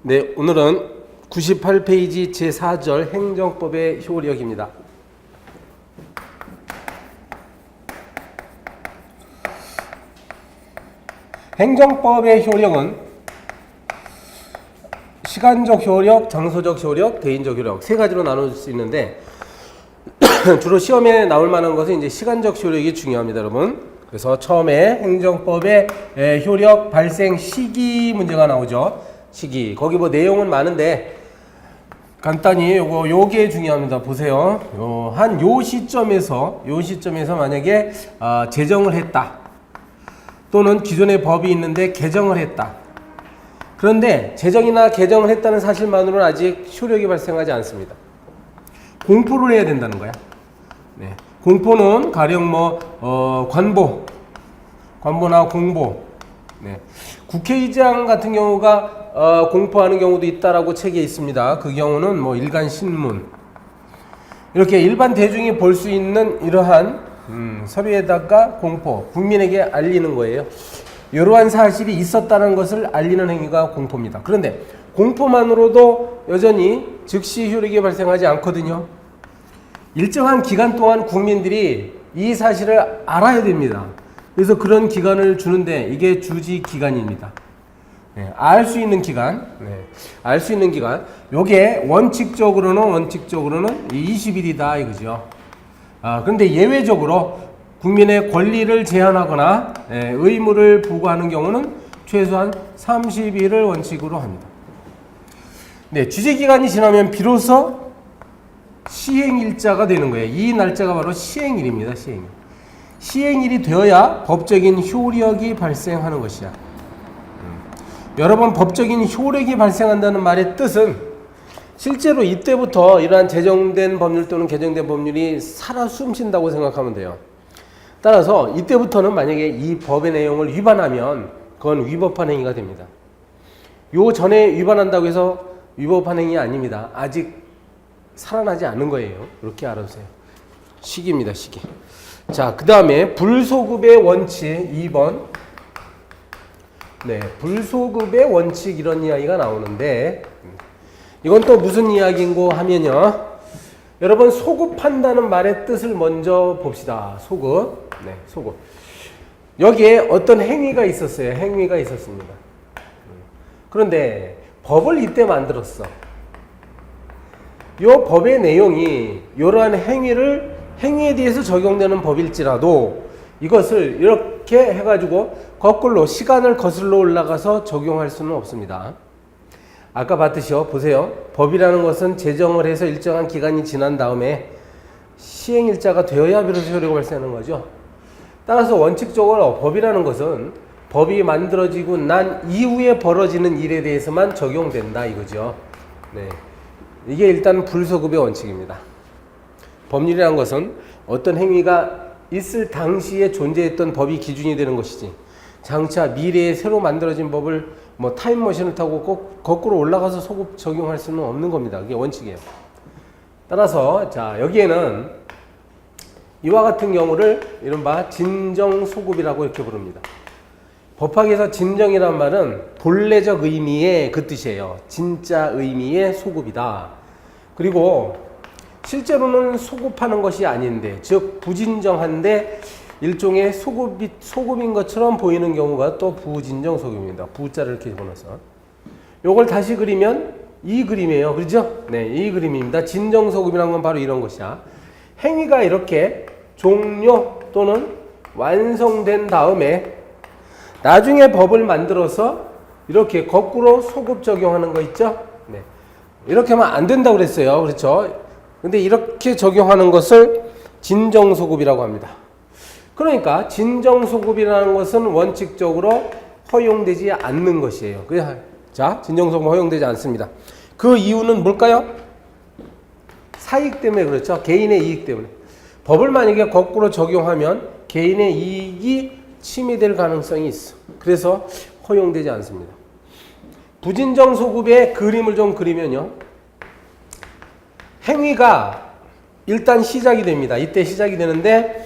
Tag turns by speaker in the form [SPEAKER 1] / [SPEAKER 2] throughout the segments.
[SPEAKER 1] 네, 오늘은 98페이지 제4절 행정법의 효력입니다. 행정법의 효력은 시간적 효력, 장소적 효력, 대인적 효력 세 가지로 나눠질 수 있는데 주로 시험에 나올 만한 것은 이제 시간적 효력이 중요합니다, 여러분. 그래서 처음에 행정법의 효력 발생 시기 문제가 나오죠. 시기. 거기 뭐 내용은 많은데 간단히 요게 중요합니다. 보세요. 요 시점에서 만약에 제정을 했다. 또는 기존의 법이 있는데 개정을 했다. 그런데 제정이나 개정을 했다는 사실만으로는 아직 효력이 발생하지 않습니다. 공포를 해야 된다는 거야. 네. 공포는 가령 관보나 공보. 네. 국회의장 같은 경우가 공포하는 경우도 있다라고 책에 있습니다. 그 경우는 일간 신문 이렇게 일반 대중이 볼 수 있는 이러한 서류에다가 공포, 국민에게 알리는 거예요. 이러한 사실이 있었다는 것을 알리는 행위가 공포입니다. 그런데 공포만으로도 여전히 즉시 효력이 발생하지 않거든요. 일정한 기간 동안 국민들이 이 사실을 알아야 됩니다. 그래서 그런 기간을 주는데 이게 주지 기간입니다. 네, 알 수 있는 기간. 네, 알 수 있는 기간. 요게 원칙적으로는 20일이다 이거죠. 그런데 예외적으로 국민의 권리를 제한하거나 의무를 부과하는 경우는 최소한 30일을 원칙으로 합니다. 네, 주제기간이 지나면 비로소 시행일자가 되는 거예요. 이 날짜가 바로 시행일입니다. 시행일이 되어야 법적인 효력이 발생하는 것이야. 여러분, 법적인 효력이 발생한다는 말의 뜻은 실제로 이때부터 이러한 제정된 법률 또는 개정된 법률이 살아 숨쉰다고 생각하면 돼요. 따라서 이때부터는 만약에 이 법의 내용을 위반하면 그건 위법한 행위가 됩니다. 요 전에 위반한다고 해서 위법한 행위 아닙니다. 아직 살아나지 않은 거예요. 이렇게 알아두세요. 시기입니다, 시기. 자, 그 다음에 불소급의 원칙 2번. 네, 불소급의 원칙 이런 이야기가 나오는데 이건 또 무슨 이야기인고 하면요. 여러분, 소급한다는 말의 뜻을 먼저 봅시다. 소급. 네, 소급. 여기에 어떤 행위가 있었어요. 행위가 있었습니다. 그런데 법을 이때 만들었어. 이 법의 내용이 이러한 행위에 대해서 적용되는 법일지라도 이것을 이렇게 해가지고 거꾸로 시간을 거슬러 올라가서 적용할 수는 없습니다. 아까 봤듯이요. 보세요. 법이라는 것은 제정을 해서 일정한 기간이 지난 다음에 시행일자가 되어야 비로소 효력이 발생하는 거죠. 따라서 원칙적으로 법이라는 것은 법이 만들어지고 난 이후에 벌어지는 일에 대해서만 적용된다 이거죠. 네. 이게 일단 불소급의 원칙입니다. 법률이라는 것은 어떤 행위가 있을 당시에 존재했던 법이 기준이 되는 것이지 장차 미래에 새로 만들어진 법을 타임머신을 타고 꼭 거꾸로 올라가서 소급 적용할 수는 없는 겁니다. 그게 원칙이에요. 따라서 자, 여기에는 이와 같은 경우를 이른바 진정소급이라고 이렇게 부릅니다. 법학에서 진정이란 말은 본래적 의미의 그 뜻이에요. 진짜 의미의 소급이다. 그리고 실제로는 소급하는 것이 아닌데, 즉 부진정한데 일종의 소급인 것처럼 보이는 경우가 또 부진정 소급입니다. 부자를 이렇게 집어넣어서. 요걸 다시 그리면 이 그림이에요. 그렇죠? 네, 이 그림입니다. 진정 소급이라는 건 바로 이런 것이야. 행위가 이렇게 종료 또는 완성된 다음에 나중에 법을 만들어서 이렇게 거꾸로 소급 적용하는 거 있죠? 네. 이렇게 하면 안 된다고 그랬어요. 그렇죠? 근데 이렇게 적용하는 것을 진정소급이라고 합니다. 그러니까 진정소급이라는 것은 원칙적으로 허용되지 않는 것이에요. 자, 진정소급은 허용되지 않습니다. 그 이유는 뭘까요? 사익 때문에 그렇죠. 개인의 이익 때문에. 법을 만약에 거꾸로 적용하면 개인의 이익이 침해될 가능성이 있어. 그래서 허용되지 않습니다. 부진정소급의 그림을 좀 그리면요. 행위가 일단 시작이 됩니다. 이때 시작이 되는데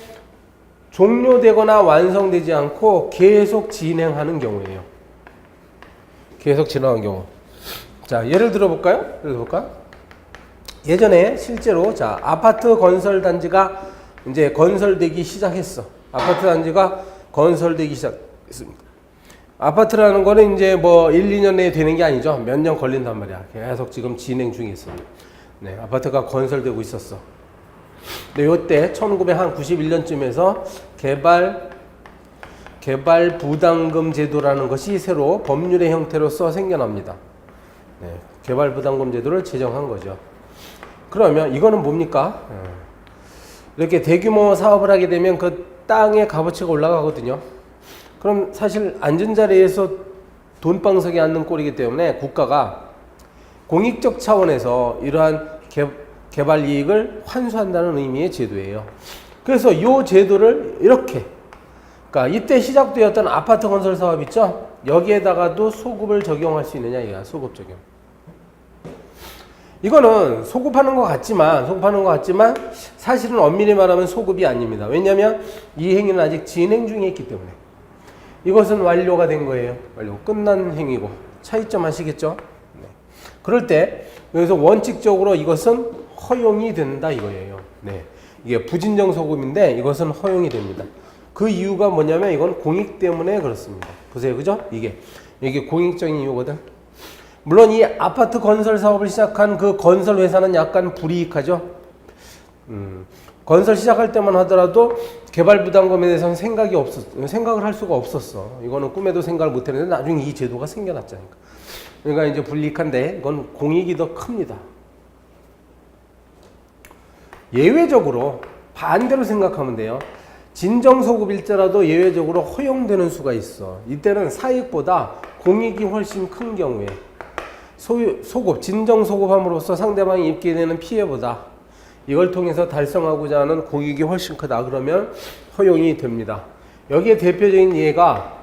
[SPEAKER 1] 종료되거나 완성되지 않고 계속 진행하는 경우예요. 계속 진행하는 경우. 자, 예를 들어볼까요? 예전에 실제로 자, 아파트 건설 단지가 이제 건설되기 시작했어. 아파트 단지가 건설되기 시작했습니다. 아파트라는 거는 이제 뭐 1, 2년 내에 되는 게 아니죠. 몇 년 걸린단 말이야. 계속 지금 진행 중에 있습니다. 네, 아파트가 건설되고 있었어. 근데 요때 1991년쯤에서 개발 부담금 제도라는 것이 새로 법률의 형태로서 생겨납니다. 네, 개발 부담금 제도를 제정한 거죠. 그러면 이거는 뭡니까? 이렇게 대규모 사업을 하게 되면 그 땅의 값어치가 올라가거든요. 그럼 사실 앉은 자리에서 돈방석에 앉는 꼴이기 때문에 국가가 공익적 차원에서 이러한 개발 이익을 환수한다는 의미의 제도예요. 그래서 이 제도를 이렇게, 그러니까 이때 시작되었던 아파트 건설 사업 있죠? 여기에다가도 소급을 적용할 수 있느냐, 이거야. 소급 적용. 이거는 소급하는 것 같지만 사실은 엄밀히 말하면 소급이 아닙니다. 왜냐하면 이 행위는 아직 진행 중에 있기 때문에. 이것은 완료가 된 거예요. 완료. 끝난 행위고. 차이점 아시겠죠? 네. 그럴 때 여기서 원칙적으로 이것은 허용이 된다 이거예요. 네. 이게 부진정 소급인데 이것은 허용이 됩니다. 그 이유가 뭐냐면 이건 공익 때문에 그렇습니다. 보세요. 그죠? 이게 공익적인 이유거든. 물론 이 아파트 건설 사업을 시작한 그 건설 회사는 약간 불이익하죠. 건설 시작할 때만 하더라도 개발 부담금에 대해서는 생각을 할 수가 없었어. 이거는 꿈에도 생각을 못 했는데 나중에 이 제도가 생겨났자니까. 그러니까 이제 불이익한데 이건 공익이 더 큽니다. 예외적으로 반대로 생각하면 돼요. 진정소급일자라도 예외적으로 허용되는 수가 있어. 이때는 사익보다 공익이 훨씬 큰 경우에 진정소급함으로써 상대방이 입게 되는 피해보다 이걸 통해서 달성하고자 하는 공익이 훨씬 크다. 그러면 허용이 됩니다. 여기에 대표적인 예가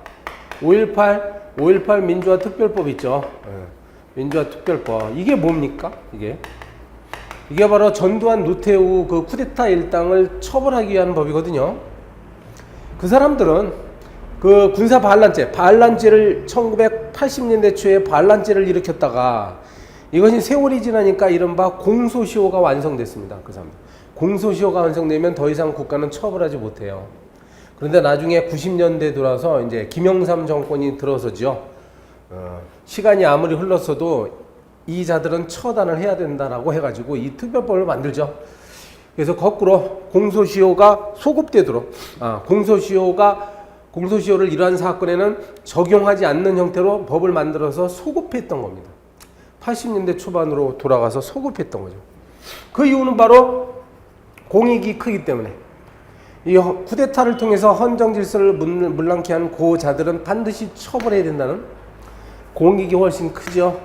[SPEAKER 1] 5.18 민주화 특별법 있죠. 민주화 특별법. 이게 뭡니까? 이게 바로 전두환 노태우 그 쿠데타 일당을 처벌하기 위한 법이거든요. 그 사람들은 그 군사 반란죄를 1980년대 초에 반란죄를 일으켰다가 이것이 세월이 지나니까 이른바 공소시효가 완성됐습니다. 그 사람들. 공소시효가 완성되면 더 이상 국가는 처벌하지 못해요. 그런데 나중에 90년대 들어서 이제 김영삼 정권이 들어서죠. 시간이 아무리 흘렀어도 이 자들은 처단을 해야 된다라고 해가지고 이 특별법을 만들죠. 그래서 거꾸로 공소시효가 소급되도록, 공소시효를 이러한 사건에는 적용하지 않는 형태로 법을 만들어서 소급했던 겁니다. 80년대 초반으로 돌아가서 소급했던 거죠. 그 이유는 바로 공익이 크기 때문에. 이 쿠데타를 통해서 헌정 질서를 물랑케 한 고자들은 반드시 처벌해야 된다는 공익이 훨씬 크죠.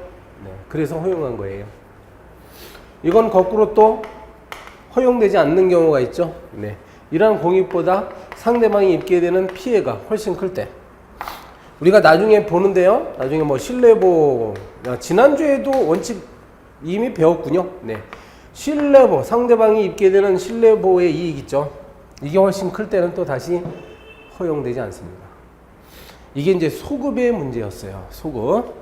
[SPEAKER 1] 네, 그래서 허용한 거예요. 이건 거꾸로 또 허용되지 않는 경우가 있죠. 네, 이러한 공익보다 상대방이 입게 되는 피해가 훨씬 클 때 우리가 나중에 보는데요. 나중에 뭐 신뢰보호, 지난주에도 원칙 이미 배웠군요. 네, 신뢰보호, 상대방이 입게 되는 신뢰보호의 이익 있죠. 이게 훨씬 클 때는 또 다시 허용되지 않습니다. 이게 이제 소급의 문제였어요. 소급.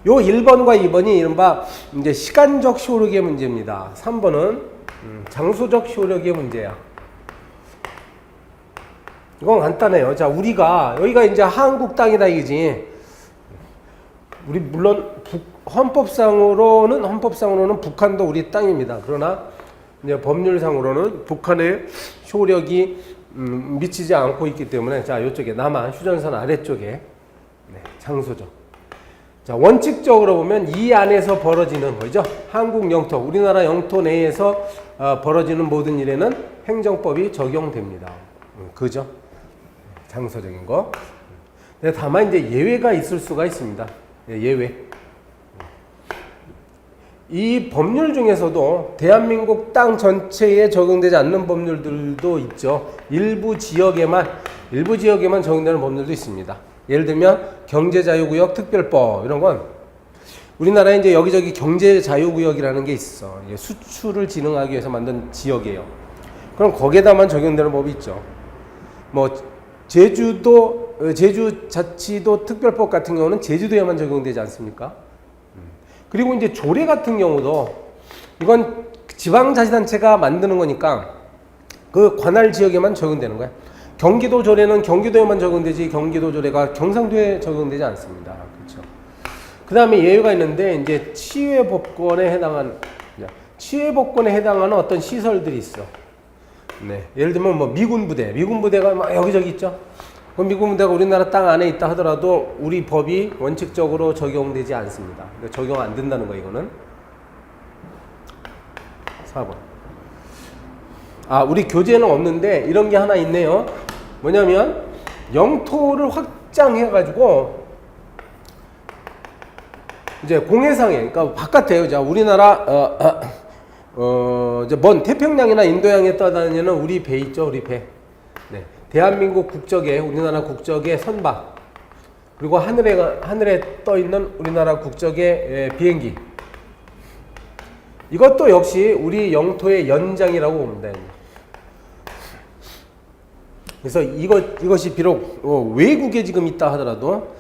[SPEAKER 1] 요 1번과 2번이 이른바 이제 시간적 효력의 문제입니다. 3번은 장소적 효력의 문제야. 이건 간단해요. 자, 여기가 이제 한국 땅이다 이거지. 우리 물론 헌법상으로는 북한도 우리 땅입니다. 그러나 이제 법률상으로는 북한의 효력이 미치지 않고 있기 때문에 자, 이쪽에 남한 휴전선 아래쪽에 네, 장소적. 자, 원칙적으로 보면 이 안에서 벌어지는 거죠. 한국 영토, 우리나라 영토 내에서 벌어지는 모든 일에는 행정법이 적용됩니다. 그죠? 장소적인 거. 다만 이제 예외가 있을 수가 있습니다. 예외. 이 법률 중에서도 대한민국 땅 전체에 적용되지 않는 법률들도 있죠. 일부 지역에만 적용되는 법률도 있습니다. 예를 들면 경제자유구역 특별법 이런 건 우리나라에 이제 여기저기 경제자유구역이라는 게 있어. 수출을 진흥하기 위해서 만든 지역이에요. 그럼 거기에다만 적용되는 법이 있죠. 뭐 제주자치도 특별법 같은 경우는 제주도에만 적용되지 않습니까? 그리고 이제 조례 같은 경우도 이건 지방자치단체가 만드는 거니까 그 관할 지역에만 적용되는 거야. 경기도 조례는 경기도에만 적용되지 경기도 조례가 경상도에 적용되지 않습니다. 그렇죠. 그 다음에 예외가 있는데 이제 치외법권에 해당하는 어떤 시설들이 있어. 네. 예를 들면 뭐 미군 부대가 막 여기저기 있죠. 그 미군 부대가 우리나라 땅 안에 있다 하더라도 우리 법이 원칙적으로 적용되지 않습니다. 그러니까 적용 안 된다는 거 이거는. 4번. 우리 교재는 없는데 이런 게 하나 있네요. 뭐냐면 영토를 확장해가지고 이제 공해상에, 그러니까 바깥에요. 자, 우리나라 이제 먼 태평양이나 인도양에 떠다니는 우리 배 있죠, 우리 배. 네, 대한민국 국적의 우리나라 국적의 선박, 그리고 하늘에 떠 있는 우리나라 국적의 비행기. 이것도 역시 우리 영토의 연장이라고 봅니다. 그래서 이것이 비록 외국에 지금 있다 하더라도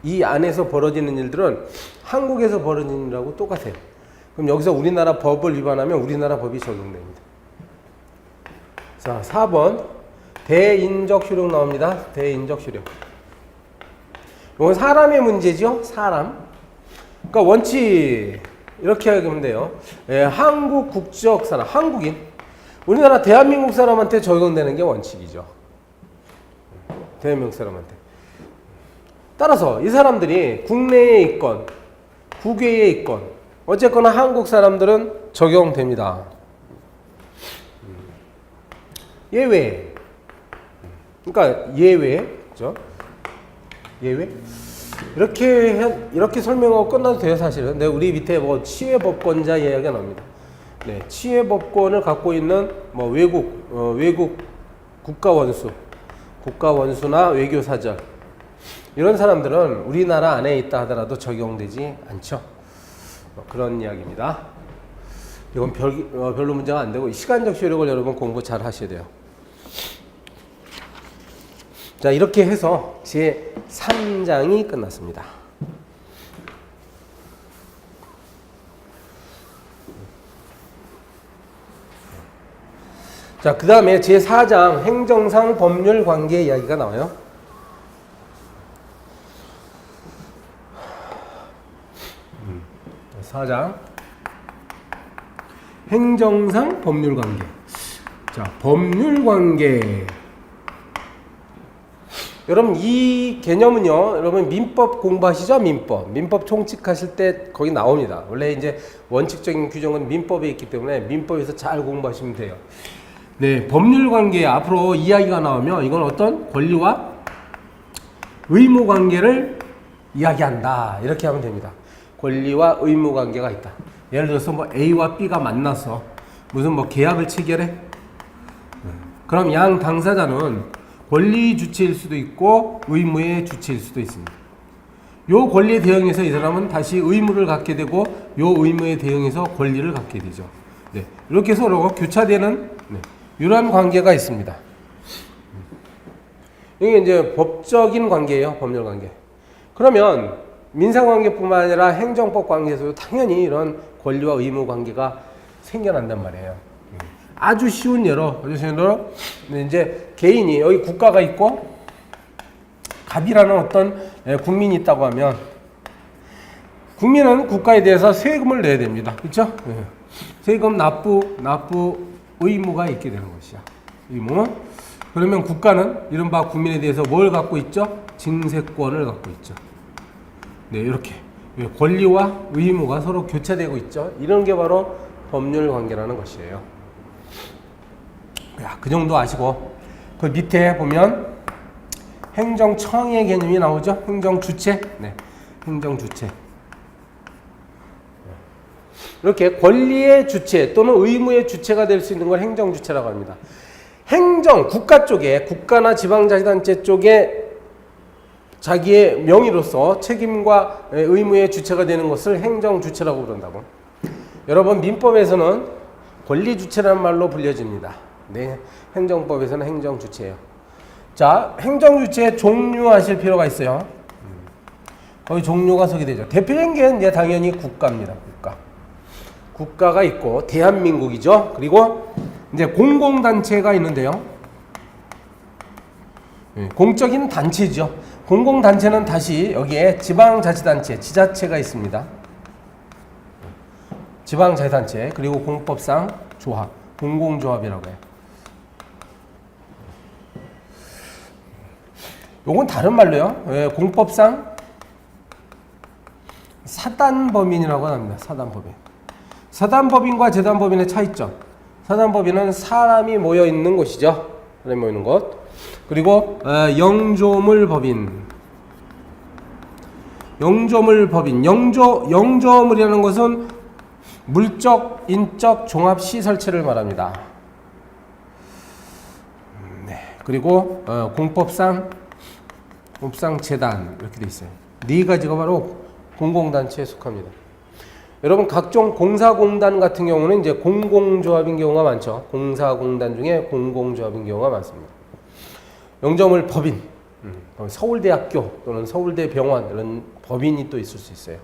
[SPEAKER 1] 이 안에서 벌어지는 일들은 한국에서 벌어지는 일하고 똑같아요. 그럼 여기서 우리나라 법을 위반하면 우리나라 법이 적용됩니다. 자, 4번 대인적 효력 나옵니다. 대인적 효력. 이건 사람의 문제죠. 사람. 그러니까 원칙 이렇게 하면 돼요. 한국 국적 사람, 한국인. 우리나라 대한민국 사람한테 적용되는 게 원칙이죠. 대한민국 사람한테. 따라서 이 사람들이 국내에 있건 국외에 있건 어쨌거나 한국 사람들은 적용됩니다. 예외. 그러니까 예외. 그죠? 예외. 이렇게 설명하고 끝나도 돼요, 사실은. 근데 우리 밑에 뭐 치외법권자 이야기가 나옵니다. 네, 치외법권을 갖고 있는 뭐 외국 국가원수나 외교사절 이런 사람들은 우리나라 안에 있다 하더라도 적용되지 않죠. 그런 이야기입니다. 이건 별로 문제가 안 되고 시간적 효력을 여러분 공부 잘 하셔야 돼요. 자, 이렇게 해서 제 3장이 끝났습니다. 자, 그 다음에 제 4장 행정상 법률 관계 이야기가 나와요. 사장 행정상 법률 관계. 자, 법률 관계. 여러분 이 개념은요, 여러분 민법 공부하시죠? 민법 총칙하실 때 거기 나옵니다. 원래 이제 원칙적인 규정은 민법에 있기 때문에 민법에서 잘 공부하시면 돼요. 네, 법률 관계 앞으로 이야기가 나오면 이건 어떤 권리와 의무 관계를 이야기한다. 이렇게 하면 됩니다. 권리와 의무 관계가 있다. 예를 들어서 뭐 A와 B가 만나서 무슨 뭐 계약을 체결해? 그럼 양 당사자는 권리 주체일 수도 있고 의무의 주체일 수도 있습니다. 요 권리에 대응해서 이 사람은 다시 의무를 갖게 되고 요 의무에 대응해서 권리를 갖게 되죠. 네, 이렇게 서로 교차되는 이러한 관계가 있습니다. 이게 이제 법적인 관계예요, 법률 관계. 그러면 민사 관계뿐만 아니라 행정법 관계에서도 당연히 이런 권리와 의무 관계가 생겨난단 말이에요. 아주 쉬운 예로 이제 개인이 여기 국가가 있고 갑이라는 어떤 국민이 있다고 하면 국민은 국가에 대해서 세금을 내야 됩니다. 그렇죠? 세금 납부 의무가 있게 되는 것이야. 의무. 그러면 국가는 이른바 국민에 대해서 뭘 갖고 있죠? 징세권을 갖고 있죠. 네, 이렇게 권리와 의무가 서로 교차되고 있죠. 이런 게 바로 법률 관계라는 것이에요. 야, 그 정도 아시고 그 밑에 보면 행정청의 개념이 나오죠. 행정주체. 네, 행정주체. 이렇게 권리의 주체 또는 의무의 주체가 될 수 있는 걸 행정주체라고 합니다. 국가 쪽에, 국가나 지방자치단체 쪽에 자기의 명의로서 책임과 의무의 주체가 되는 것을 행정주체라고 부른다고. 여러분 민법에서는 권리주체라는 말로 불려집니다. 네, 행정법에서는 행정주체예요. 자, 행정주체의 종류하실 필요가 있어요. 거기 종료가 서게 되죠. 대표적인 게 이제 당연히 국가입니다. 국가가 있고 대한민국이죠. 그리고 이제 공공단체가 있는데요. 공적인 단체죠. 공공단체는 다시 여기에 지방자치단체, 지자체가 있습니다. 지방자치단체, 그리고 공법상 조합, 공공조합이라고 해요. 요건 다른 말로요. 공법상 사단법인이라고 합니다. 사단법인. 사단법인과 재단법인의 차이점. 사단법인은 사람이 모여 있는 곳이죠. 사람이 모여 있는 곳. 그리고 영조물법인. 영조물법인. 영조물이라는 것은 물적, 인적 종합시설체를 말합니다. 네. 그리고 공법상 재단 이렇게 돼 있어요. 네 가지가 바로 공공단체에 속합니다. 여러분 각종 공사공단 같은 경우는 이제 공공조합인 경우가 많죠. 공사공단 중에 공공조합인 경우가 많습니다. 영조물 법인, 서울대학교 또는 서울대병원 이런 법인이 또 있을 수 있어요.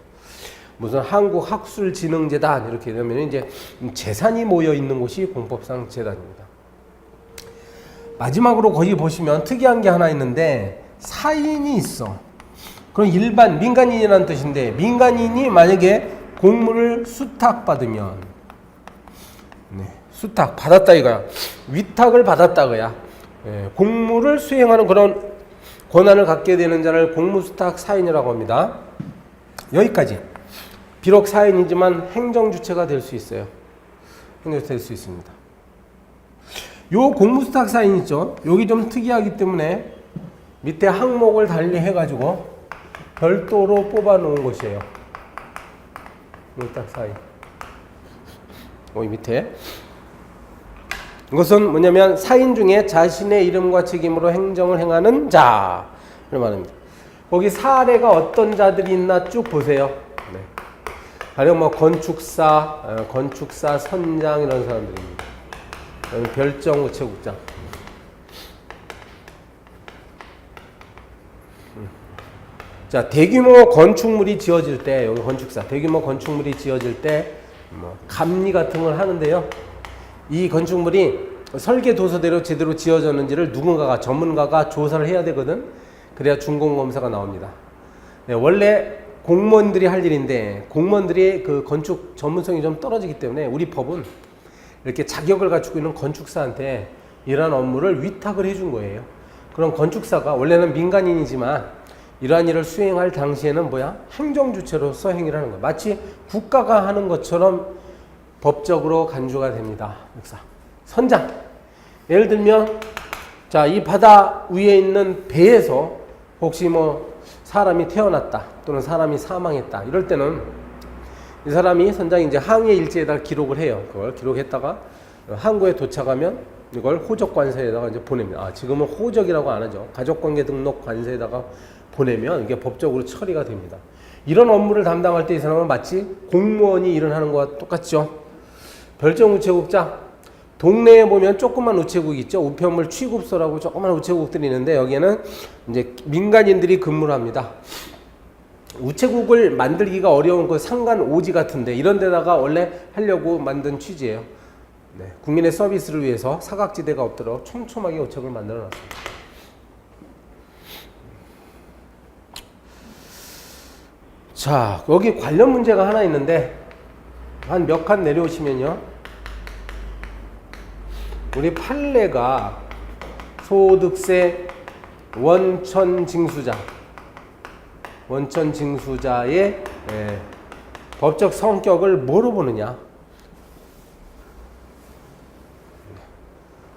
[SPEAKER 1] 무슨 한국학술진흥재단 이렇게 되면 이제 재산이 모여 있는 곳이 공법상 재단입니다. 마지막으로 거기 보시면 특이한 게 하나 있는데 사인이 있어. 그럼 일반 민간인이라는 뜻인데 민간인이 만약에 공무를 수탁받으면 수탁 받았다 이거야. 위탁을 받았다 그야. 공무를 수행하는 그런 권한을 갖게 되는 자를 공무수탁 사인이라고 합니다. 여기까지. 비록 사인이지만 행정주체가 될 수 있어요. 행정주체 될 수 있습니다. 요 공무수탁 사인 있죠. 여기 좀 특이하기 때문에 밑에 항목을 달리 해가지고 별도로 뽑아 놓은 것이에요. 딱 사인. 여기 밑에. 이것은 뭐냐면 사인 중에 자신의 이름과 책임으로 행정을 행하는 자를 말합니다. 거기 사례가 어떤 자들이 있나 쭉 보세요. 네. 가령 뭐 건축사, 선장 이런 사람들입니다. 별정 우체국장. 자, 대규모 건축물이 지어질 때, 여기 건축사, 대규모 건축물이 지어질 때, 감리 같은 걸 하는데요. 이 건축물이 설계 도서대로 제대로 지어졌는지를 누군가가, 전문가가 조사를 해야 되거든. 그래야 준공검사가 나옵니다. 네, 원래 공무원들이 할 일인데, 공무원들이 그 건축 전문성이 좀 떨어지기 때문에 우리 법은 이렇게 자격을 갖추고 있는 건축사한테 이러한 업무를 위탁을 해준 거예요. 그럼 건축사가 원래는 민간인이지만 이러한 일을 수행할 당시에는 행정주체로서 행위를 하는 거예요. 마치 국가가 하는 것처럼 법적으로 간주가 됩니다. 선장. 예를 들면, 자, 이 바다 위에 있는 배에서 혹시 사람이 태어났다 또는 사람이 사망했다. 이럴 때는 이 사람이 선장이 이제 항해 일지에다 기록을 해요. 그걸 기록했다가 항구에 도착하면 이걸 호적관서에다가 이제 보냅니다. 지금은 호적이라고 안 하죠. 가족관계 등록 관서에다가 보내면 이게 법적으로 처리가 됩니다. 이런 업무를 담당할 때 이 사람은 마치 공무원이 일을 하는 것과 똑같죠. 별정 우체국장. 동네에 보면 조그만 우체국 있죠. 우편물 취급소라고 조그만 우체국들이 있는데 여기에는 이제 민간인들이 근무를 합니다. 우체국을 만들기가 어려운 그 상간 오지 같은데 이런 데다가 원래 하려고 만든 취지예요. 네, 국민의 서비스를 위해서 사각지대가 없도록 촘촘하게 우체국을 만들어 놨습니다. 자, 여기 관련 문제가 하나 있는데 한 몇 칸 내려오시면요. 우리 판례가 소득세 원천징수자의 법적 성격을 뭐로 보느냐.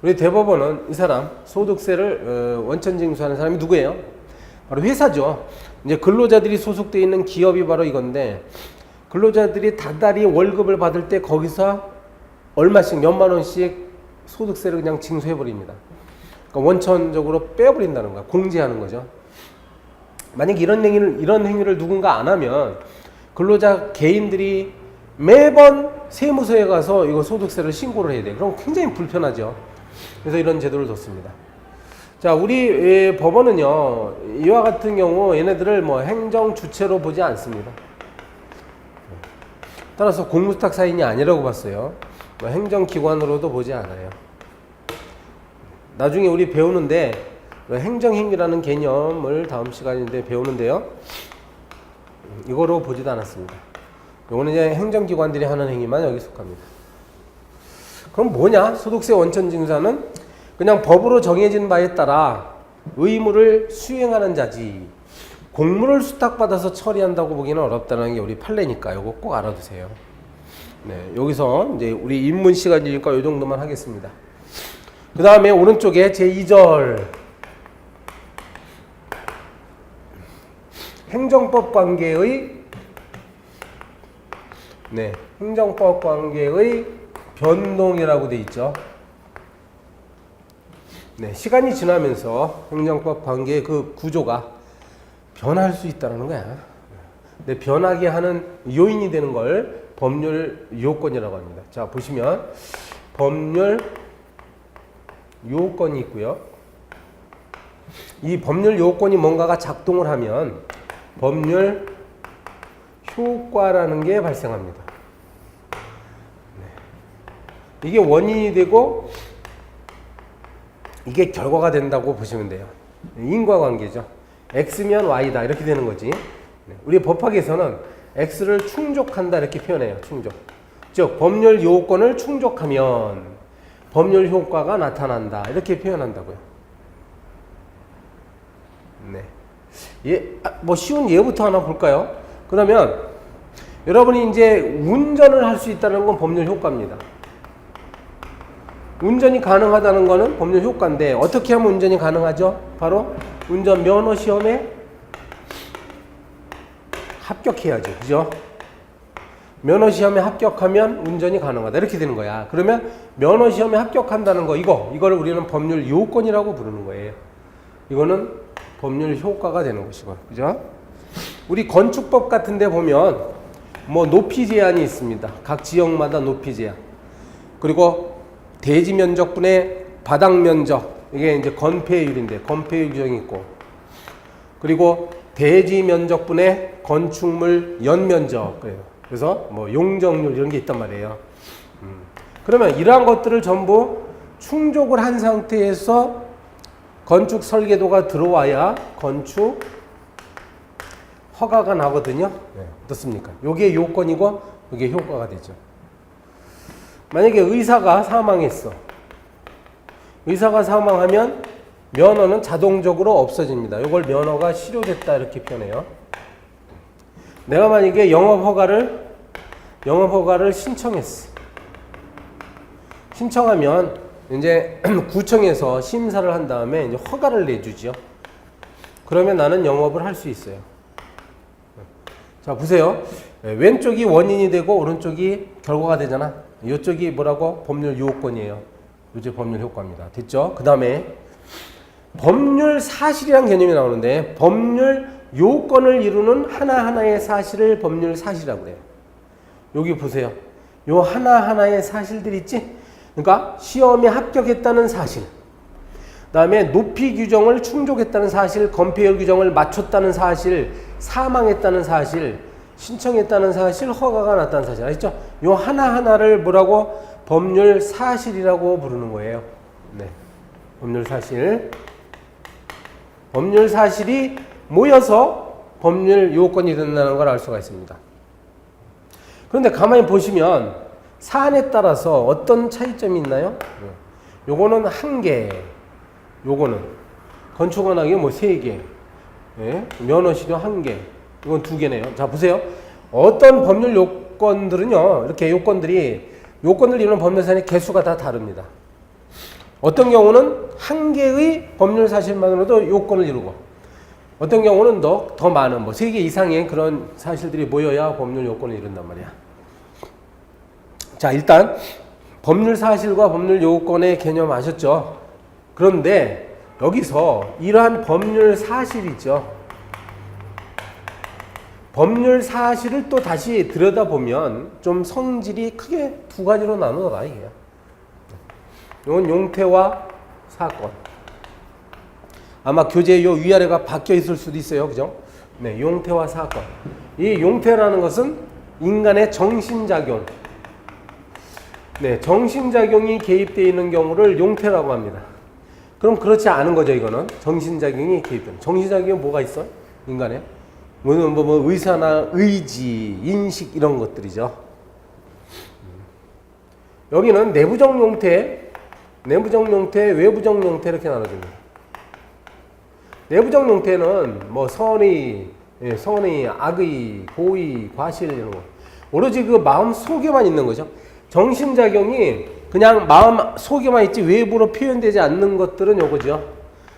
[SPEAKER 1] 우리 대법원은 이 사람 소득세를 원천징수하는 사람이 누구예요? 바로 회사죠. 이제 근로자들이 소속되어 있는 기업이 바로 이건데 근로자들이 다달이 월급을 받을 때 거기서 얼마씩 몇만 원씩 소득세를 그냥 징수해버립니다. 그러니까 원천적으로 빼버린다는 거야. 공제하는 거죠. 만약 이런 행위를 누군가 안 하면 근로자 개인들이 매번 세무서에 가서 이거 소득세를 신고를 해야 돼. 그럼 굉장히 불편하죠. 그래서 이런 제도를 뒀습니다. 자, 우리 법원은요, 이와 같은 경우 얘네들을 뭐 행정 주체로 보지 않습니다. 따라서 공무수탁 사인이 아니라고 봤어요. 뭐 행정기관으로도 보지 않아요. 나중에 우리 배우는데 행정행위라는 개념을 다음 시간인데 배우는데요. 이거로 보지도 않았습니다. 이거는 이제 행정기관들이 하는 행위만 여기 속합니다. 그럼 뭐냐? 소득세 원천징수자는 그냥 법으로 정해진 바에 따라 의무를 수행하는 자지, 공무를 수탁받아서 처리한다고 보기는 어렵다는 게 우리 판례니까 이거 꼭 알아두세요. 네, 여기서 이제 우리 입문 시간이니까 이 정도만 하겠습니다. 그 다음에 오른쪽에 제2절 행정법 관계의 행정법 관계의 변동이라고 돼 있죠. 네, 시간이 지나면서 행정법 관계의 그 구조가 변할 수 있다는 거야. 근데 변하게 하는 요인이 되는 걸 법률 요건이라고 합니다. 자, 보시면 법률 요건이 있고요. 이 법률 요건이 뭔가가 작동을 하면 법률 효과라는 게 발생합니다. 네. 이게 원인이 되고 이게 결과가 된다고 보시면 돼요. 인과관계죠. X면 Y다 이렇게 되는 거지. 우리 법학에서는 X를 충족한다 이렇게 표현해요. 충족. 즉 법률 요건을 충족하면 법률 효과가 나타난다 이렇게 표현한다고요. 네. 뭐 쉬운 예부터 하나 볼까요? 그러면 여러분이 이제 운전을 할 수 있다는 건 법률 효과입니다. 운전이 가능하다는 거는 법률 효과인데 어떻게 하면 운전이 가능하죠? 바로 운전 면허 시험에 합격해야죠. 그죠? 면허 시험에 합격하면 운전이 가능하다. 이렇게 되는 거야. 그러면 면허 시험에 합격한다는 거 이거를 우리는 법률 요건이라고 부르는 거예요. 이거는 법률 효과가 되는 것이고. 그죠? 우리 건축법 같은 데 보면 뭐 높이 제한이 있습니다. 각 지역마다 높이 제한. 그리고 대지 면적분의 바닥 면적, 이게 이제 건폐율인데 건폐율 규정이 있고, 그리고 대지 면적분의 건축물 연면적, 그래서 뭐 용적률 이런 게 있단 말이에요. 그러면 이러한 것들을 전부 충족을 한 상태에서 건축 설계도가 들어와야 건축 허가가 나거든요. 네. 어떻습니까? 요게 요건이고 요게 효과가 되죠. 만약에 의사가 사망했어. 의사가 사망하면 면허는 자동적으로 없어집니다. 이걸 면허가 실효됐다 이렇게 표현해요. 내가 만약에 영업허가를 신청했어. 신청하면 이제 구청에서 심사를 한 다음에 이제 허가를 내주죠. 그러면 나는 영업을 할 수 있어요. 자, 보세요. 왼쪽이 원인이 되고 오른쪽이 결과가 되잖아. 이쪽이 뭐라고? 법률 요건이에요. 이제 법률 효과입니다. 됐죠? 그 다음에 법률 사실이라는 개념이 나오는데 법률 요건을 이루는 하나하나의 사실을 법률 사실이라고 해요. 여기 보세요. 요 하나하나의 사실들 있지? 그러니까 시험에 합격했다는 사실, 그 다음에 높이 규정을 충족했다는 사실, 건폐율 규정을 맞췄다는 사실, 사망했다는 사실, 신청했다는 사실, 허가가 났다는 사실. 아시죠? 요 하나하나를 뭐라고? 법률 사실이라고 부르는 거예요. 네. 법률 사실. 법률 사실이 모여서 법률 요건이 된다는 걸 알 수가 있습니다. 그런데 가만히 보시면 사안에 따라서 어떤 차이점이 있나요? 요거는 1개, 요거는 건축원학이 뭐 3개, 예? 면허시도 1개, 이건 2개네요. 자, 보세요. 어떤 법률 요건들은요, 이렇게 요건들 이루는 법률사안의 개수가 다 다릅니다. 어떤 경우는 1개의 법률 사실만으로도 요건을 이루고, 어떤 경우는 더 많은, 뭐 3개 이상의 그런 사실들이 모여야 법률 요건을 이룬단 말이야. 자, 일단 법률 사실과 법률 요건의 개념 아셨죠? 그런데 여기서 이러한 법률 사실 있죠. 법률 사실을 또 다시 들여다보면 좀 성질이 크게 2가지로 나누더라, 이게. 이건 용태와 사건. 아마 교재 요 위아래가 바뀌어 있을 수도 있어요. 그죠? 네, 용태와 사건. 이 용태라는 것은 인간의 정신작용. 네, 정신작용이 개입되어 있는 경우를 용태라고 합니다. 그럼 그렇지 않은 거죠, 이거는. 정신작용이 개입되는. 정신작용이 뭐가 있어? 인간에? 뭐 의사나 의지, 인식 이런 것들이죠. 여기는 내부적 용태, 외부적 용태 이렇게 나눠집니다. 내부적 용태는 뭐 선의, 악의, 고의, 과실 이런 거. 오로지 그 마음 속에만 있는 거죠. 정신작용이 그냥 마음 속에만 있지 외부로 표현되지 않는 것들은 요거죠.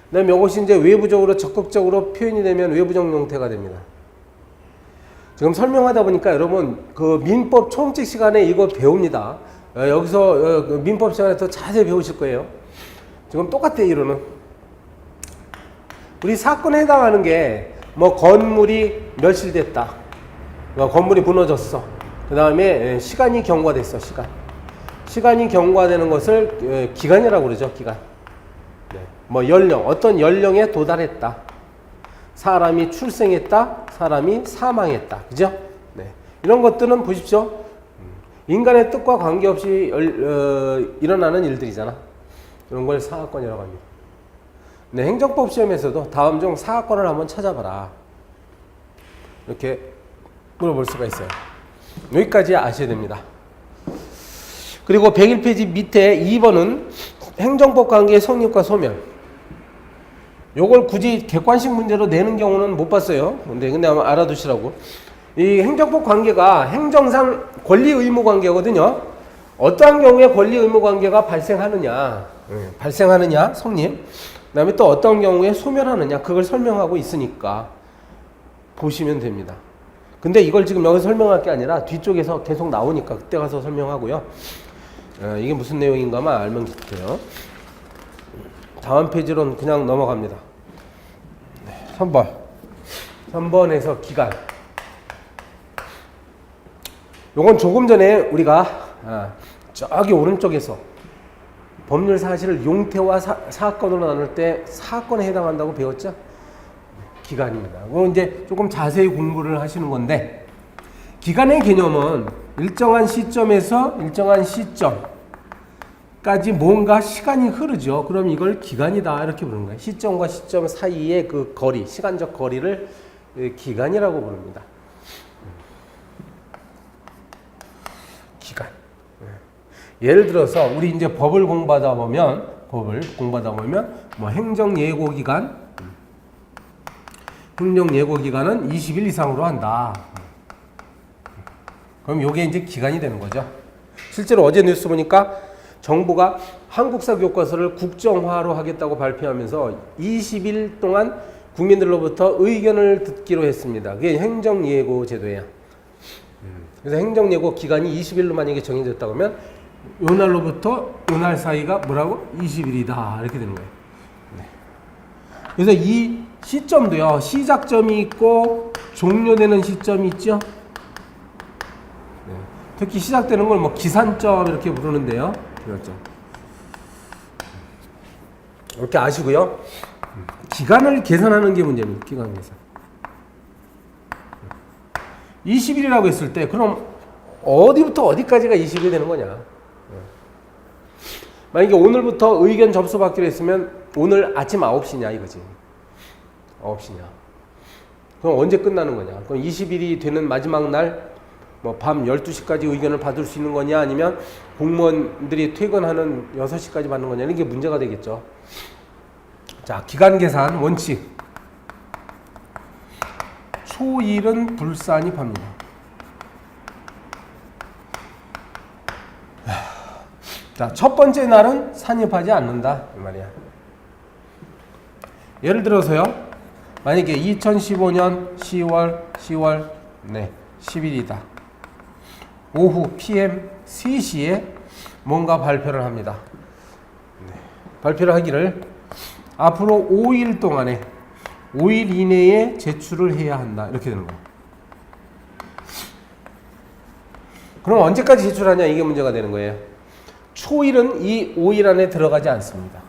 [SPEAKER 1] 그다음에 요것이 이제 외부적으로 적극적으로 표현이 되면 외부적 용태가 됩니다. 지금 설명하다 보니까 여러분 그 민법 총칙 시간에 이거 배웁니다. 여기서 그 민법 시간에 더 자세히 배우실 거예요. 지금 똑같아요, 이론은. 우리 사건에 해당하는 게 뭐 건물이 멸실됐다. 건물이 무너졌어. 그 다음에 시간이 경과됐어, 시간이 경과되는 것을 기간이라고 그러죠, 기간. 네. 뭐 연령, 어떤 연령에 도달했다. 사람이 출생했다, 사람이 사망했다. 그죠? 네. 이런 것들은 보십시오. 인간의 뜻과 관계없이 일어나는 일들이잖아. 이런 걸 사건이라고 합니다. 네, 행정법 시험에서도 다음 중 사건을 한번 찾아봐라. 이렇게 물어볼 수가 있어요. 여기까지 아셔야 됩니다. 그리고 101페이지 밑에 2번은 행정법 관계의 성립과 소멸. 요걸 굳이 객관식 문제로 내는 경우는 못 봤어요. 근데 아마 알아두시라고. 이 행정법 관계가 행정상 권리 의무 관계거든요. 어떠한 경우에 권리 의무 관계가 발생하느냐, 성립. 그 다음에 또 어떤 경우에 소멸하느냐, 그걸 설명하고 있으니까 보시면 됩니다. 근데 이걸 지금 여기서 설명할 게 아니라 뒤쪽에서 계속 나오니까 그때 가서 설명하고요. 이게 무슨 내용인가만 알면 돼요. 다음 페이지로는 그냥 넘어갑니다. 3번에서 기간. 요건 조금 전에 우리가 저기 오른쪽에서 법률 사실을 용태와 사건으로 나눌 때 사건에 해당한다고 배웠죠? 기간입니다. 그건 이제 조금 자세히 공부를 하시는 건데, 기간의 개념은 일정한 시점에서 일정한 시점까지 뭔가 시간이 흐르죠. 그럼 이걸 기간이다 이렇게 부르는 거예요. 시점과 시점 사이의 그 거리, 시간적 거리를 기간이라고 부릅니다. 기간. 예를 들어서 우리 이제 법을 공부하다 보면 뭐 행정예고기간은 20일 이상으로 한다. 그럼 요게 이제 기간이 되는 거죠. 실제로 어제 뉴스 보니까 정부가 한국사 교과서를 국정화로 하겠다고 발표하면서 20일 동안 국민들로부터 의견을 듣기로 했습니다. 그게 행정예고 제도예요. 그래서 행정예고 기간이 20일로 만약에 정해졌다고 하면 요 날로부터 요 날 사이가 뭐라고? 20일이다. 이렇게 되는 거예요. 네. 그래서 이 시점도요, 시작점이 있고 종료되는 시점이 있죠. 네. 특히 시작되는 걸 뭐 기산점 이렇게 부르는데요. 그렇죠. 이렇게 아시고요. 기간을 계산하는 게 문제입니다. 기간 계산. 20일이라고 했을 때 그럼 어디부터 어디까지가 20일이 되는 거냐? 만약에 오늘부터 의견 접수받기로 했으면 오늘 아침 9시냐 이거지. 9시냐. 그럼 언제 끝나는 거냐? 그럼 20일이 되는 마지막 날 뭐 밤 12시까지 의견을 받을 수 있는 거냐, 아니면 공무원들이 퇴근하는 6시까지 받는 거냐, 이게 문제가 되겠죠. 자, 기간 계산 원칙. 초일은 불산입합니다. 자, 첫 번째 날은 산입하지 않는다 이 말이야. 예를 들어서요, 만약에 2015년 10월 10일이다. 오후 PM 3시에 뭔가 발표를 합니다. 발표를 하기를 앞으로 5일 동안에 5일 이내에 제출을 해야 한다 이렇게 되는 거예요. 그럼 언제까지 제출하냐, 이게 문제가 되는 거예요. 초일은 이 5일 안에 들어가지 않습니다.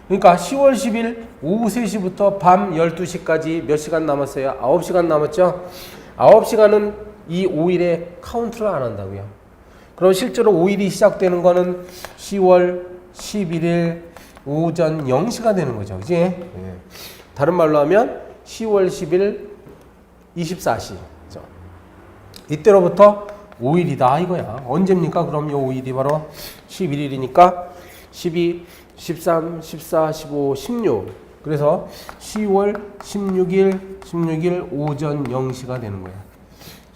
[SPEAKER 1] 그러니까 10월 10일 오후 3시부터 밤 12시까지 몇 시간 남았어요? 9시간 남았죠? 9시간은 이 5일에 카운트를 안 한다고요. 그럼 실제로 5일이 시작되는 거는 10월 11일 오전 0시가 되는 거죠. 그지? 예. 다른 말로 하면 10월 10일 24시. 그죠? 이때로부터 5일이다 이거야. 언제입니까? 그럼 요 5일이 바로 11일이니까 12, 13, 14, 15, 16. 그래서 10월 16일 오전 0시가 되는 거야.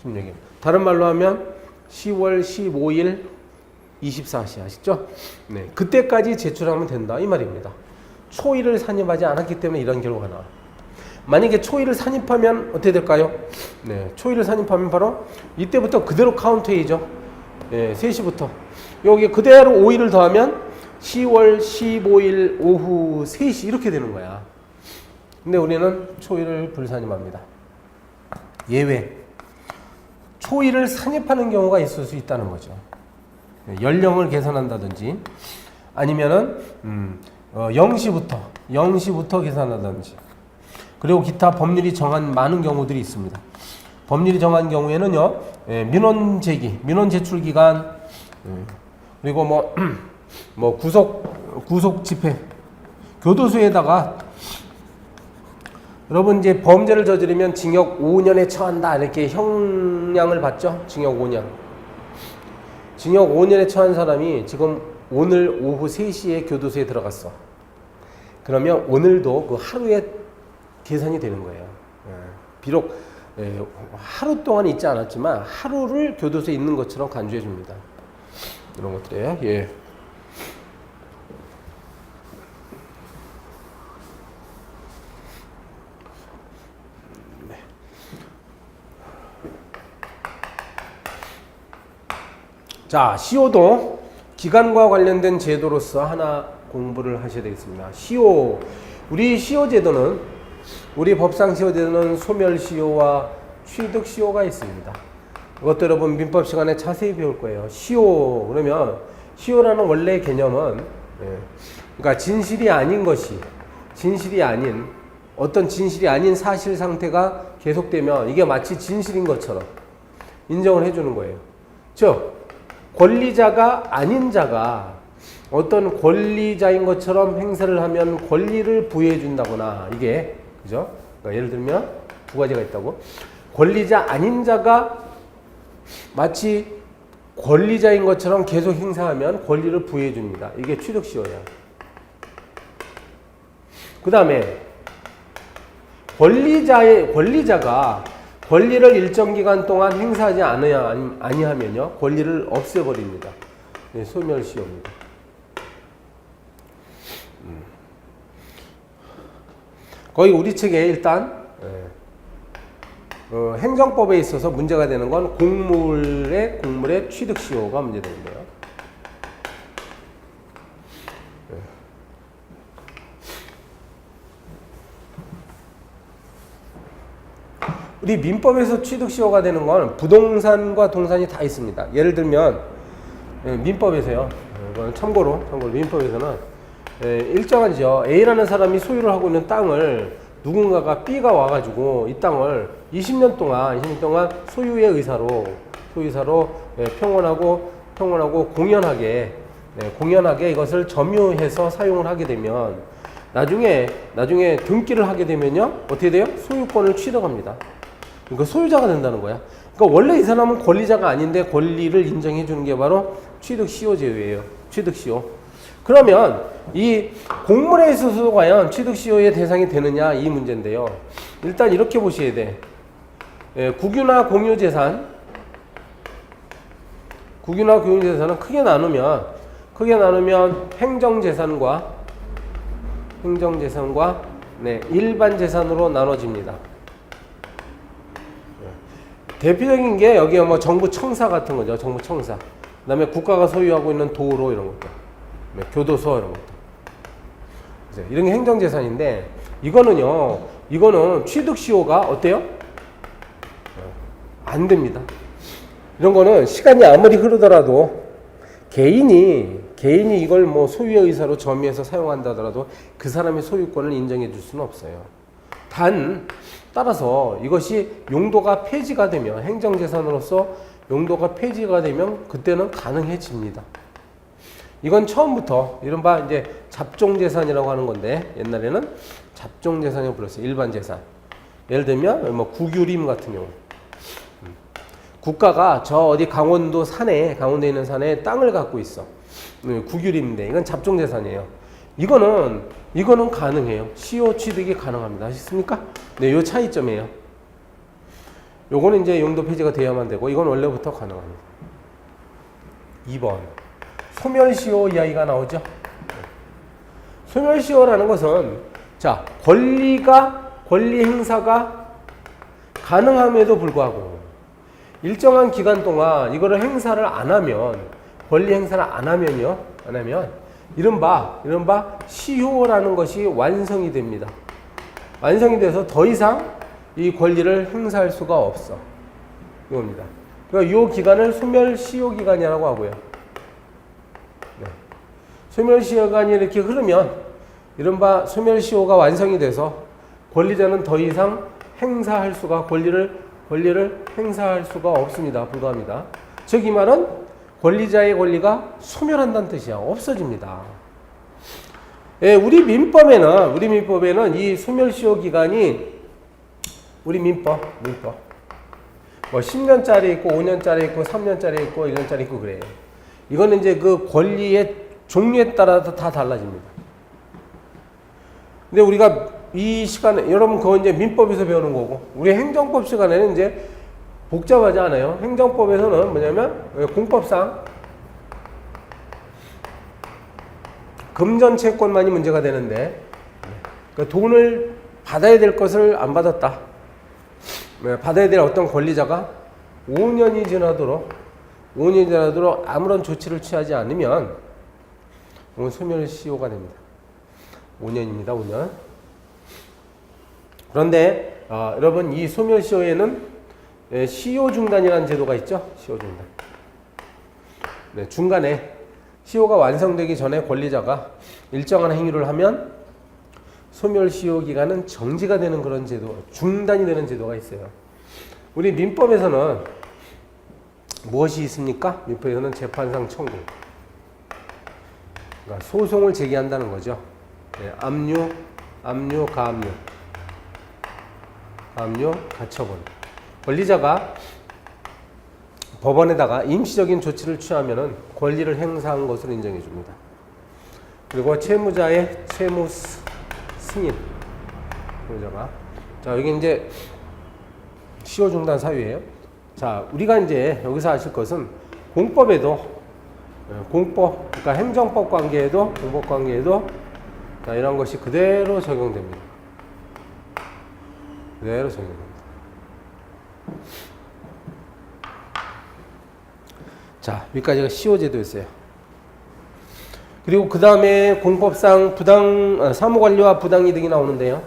[SPEAKER 1] 16일. 다른 말로 하면 10월 15일 24시 아시죠? 네. 그때까지 제출하면 된다 이 말입니다. 초일을 산입하지 않았기 때문에 이런 결과가 나와. 만약에 초일을 산입하면 어떻게 될까요? 네. 초일을 산입하면 바로 이때부터 그대로 카운트해이죠. 네, 3시부터. 여기 그대로 5일을 더하면 10월 15일 오후 3시 이렇게 되는 거야. 근데 우리는 초일을 불산입합니다. 예외. 초일을 산입하는 경우가 있을 수 있다는 거죠. 연령을 계산한다든지 아니면은 0시부터 계산하든지 그리고 기타 법률이 정한 많은 경우들이 있습니다. 법률이 정한 경우에는요, 민원 제출 기간, 그리고 뭐 구속 집행, 교도소에다가 여러분 이제 범죄를 저지르면 징역 5년에 처한다 이렇게 형량을 받죠. 징역 5년. 징역 5년에 처한 사람이 지금 오늘 오후 3시에 교도소에 들어갔어. 그러면 오늘도 그 하루에 계산이 되는 거예요. 비록 하루 동안 있지 않았지만 하루를 교도소에 있는 것처럼 간주해 줍니다. 이런 것들이에요. 예. 자, 시효도 기간과 관련된 제도로서 하나 공부를 하셔야 되겠습니다. 시효, 우리 시효제도는, 우리 법상 시효제도는 소멸시효와 취득시효가 있습니다. 이것도 여러분 민법 시간에 자세히 배울 거예요. 시효, 그러면 시효라는 원래 개념은 그러니까 진실이 아닌 것이, 진실이 아닌 어떤 진실이 아닌 사실 상태가 계속되면 이게 마치 진실인 것처럼 인정을 해주는 거예요. 즉 권리자가 아닌 자가 어떤 권리자인 것처럼 행세를 하면 권리를 부여해 준다거나 이게 그죠? 그러니까 예를 들면 두 가지가 있다고. 권리자 아닌 자가 마치 권리자인 것처럼 계속 행사하면 권리를 부여해 줍니다. 이게 취득시효야. 그 다음에 권리자가 권리를 일정 기간 동안 행사하지 아니하면요 권리를 없애버립니다. 네, 소멸시효입니다. 거의 우리 책에 일단 행정법에 있어서 문제가 되는 건 곡물의 취득시효가 문제되는데요. 우리 민법에서 취득시효가 되는 건 부동산과 동산이 다 있습니다. 예를 들면 민법에서요. 이건 참고로 민법에서는 일정한 지역 A라는 사람이 소유를 하고 있는 땅을 누군가가 B가 와가지고 이 땅을 20년 동안 소유의 의사로 평온하고 공연하게 이것을 점유해서 사용을 하게 되면 나중에 등기를 하게 되면요 어떻게 돼요? 소유권을 취득합니다. 그러니까 소유자가 된다는 거야. 그러니까 원래 이 사람은 권리자가 아닌데 권리를 인정해 주는 게 바로 취득시효 제도예요. 취득시효. 그러면 이 곡물에 있어서도 과연 취득시효의 대상이 되느냐 이 문제인데요. 일단 이렇게 보셔야 돼. 국유나 공유재산은 크게 나누면 행정재산과 일반 재산으로 나눠집니다. 대표적인 게 여기에 뭐 정부 청사 같은 거죠. 정부 청사. 그다음에 국가가 소유하고 있는 도로 이런 것들. 교도소 이런 것들. 이런 게 행정재산인데 이거는 취득시효가 어때요? 안 됩니다. 이런 거는 시간이 아무리 흐르더라도 개인이 이걸 뭐 소유의 의사로 점유해서 사용한다 하더라도 그 사람의 소유권을 인정해 줄 수는 없어요. 따라서 이것이 용도가 폐지가 되면, 행정재산으로서 용도가 폐지가 되면 그때는 가능해집니다. 이건 처음부터 이른바 이제 잡종재산이라고 하는 건데, 옛날에는 잡종재산이라고 불렀어요. 일반 재산. 예를 들면 뭐 국유림 같은 경우, 국가가 저 어디 강원도에 있는 산에 땅을 갖고 있어. 국유림인데 이건 잡종재산이에요. 이거는 가능해요. 시효 취득이 가능합니다. 아시겠습니까? 네, 요 차이점이에요. 요거는 이제 용도 폐지가 돼야만 되고, 이건 원래부터 가능합니다. 2번. 소멸시효 이야기가 나오죠. 소멸시효라는 것은, 자, 권리 행사가 가능함에도 불구하고 일정한 기간 동안 이거를 행사를 안 하면, 권리 행사를 안 하면 이른바 시효라는 것이 완성이 됩니다. 완성이 돼서 더 이상 이 권리를 행사할 수가 없어. 이겁니다. 그러니까 이 기간을 소멸시효 기간이라고 하고요. 네. 소멸시효 기간이 이렇게 흐르면 이른바 소멸시효가 완성이 돼서 권리자는 더 이상 행사할 수가, 권리를 행사할 수가 없습니다. 불가합니다. 즉 이 말은 권리자의 권리가 소멸한다는 뜻이야. 없어집니다. 예, 우리 민법에는 이 소멸시효 기간이, 우리 민법 뭐 10년짜리 있고 5년짜리 있고 3년짜리 있고 1년짜리 있고 그래요. 이거는 이제 그 권리의 종류에 따라서 다 달라집니다. 근데 우리가 이 시간에, 여러분 그거 이제 민법에서 배우는 거고, 우리 행정법 시간에는 이제 복잡하지 않아요. 행정법에서는 뭐냐면 공법상 금전 채권만이 문제가 되는데, 그러니까 돈을 받아야 될 것을 안 받았다, 받아야 될 어떤 권리자가 5년이 지나도록 아무런 조치를 취하지 않으면 소멸시효가 됩니다. 5년입니다. 5년. 그런데 여러분, 이 소멸시효에는 시효중단이라는 제도가 있죠. 시효중단. 네, 중간에 시효가 완성되기 전에 권리자가 일정한 행위를 하면 소멸시효 기간은 정지가 되는 그런 제도, 중단이 되는 제도가 있어요. 우리 민법에서는 무엇이 있습니까? 민법에서는 재판상 청구, 그러니까 소송을 제기한다는 거죠. 네, 압류, 가압류, 가처분. 권리자가 법원에다가 임시적인 조치를 취하면은 권리를 행사한 것으로 인정해 줍니다. 그리고 채무자의 채무 승인. 채무자가. 자, 여기 이제 시효 중단 사유예요. 자, 우리가 이제 여기서 아실 것은 공법에도, 그러니까 행정법 관계에도, 공법 관계에도 자, 이런 것이 그대로 적용됩니다. 그대로 적용됩니다. 자, 여기까지가 시효제도였어요. 그리고 그 다음에 공법상 사무관리와 부당이득이 나오는데요.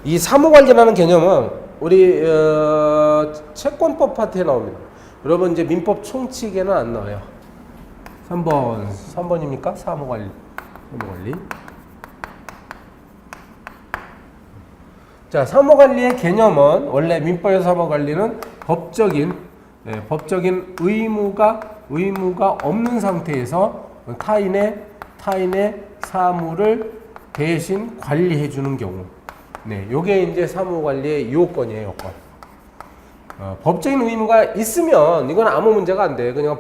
[SPEAKER 1] 이 사무관리라는 개념은 우리 채권법 파트에 나옵니다. 여러분 이제 민법 총칙에는 안 나와요. 3번입니까? 사무관리. 자, 사무관리의 개념은 원래 민법에서 사무관리는 법적인 의무가 없는 상태에서 타인의 사무를 대신 관리해 주는 경우. 네, 요게 이제 사무관리의 요건이에요, 요건. 법적인 의무가 있으면 이건 아무 문제가 안 돼. 그냥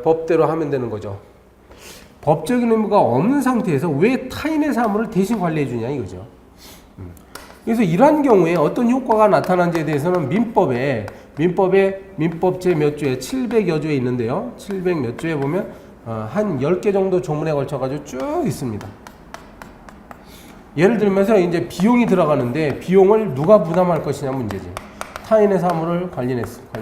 [SPEAKER 1] 법대로 하면 되는 거죠. 법적인 의무가 없는 상태에서 왜 타인의 사무를 대신 관리해 주냐 이거죠. 그래서 이러한 경우에 어떤 효과가 나타나는지에 대해서는 민법제 몇 조에 700여 조에 있는데요. 700 몇 조에 보면 한 10개 정도 조문에 걸쳐가지고 쭉 있습니다. 예를 들면서 이제 비용이 들어가는데 비용을 누가 부담할 것이냐 문제지. 타인의 사무를 관리했을 때.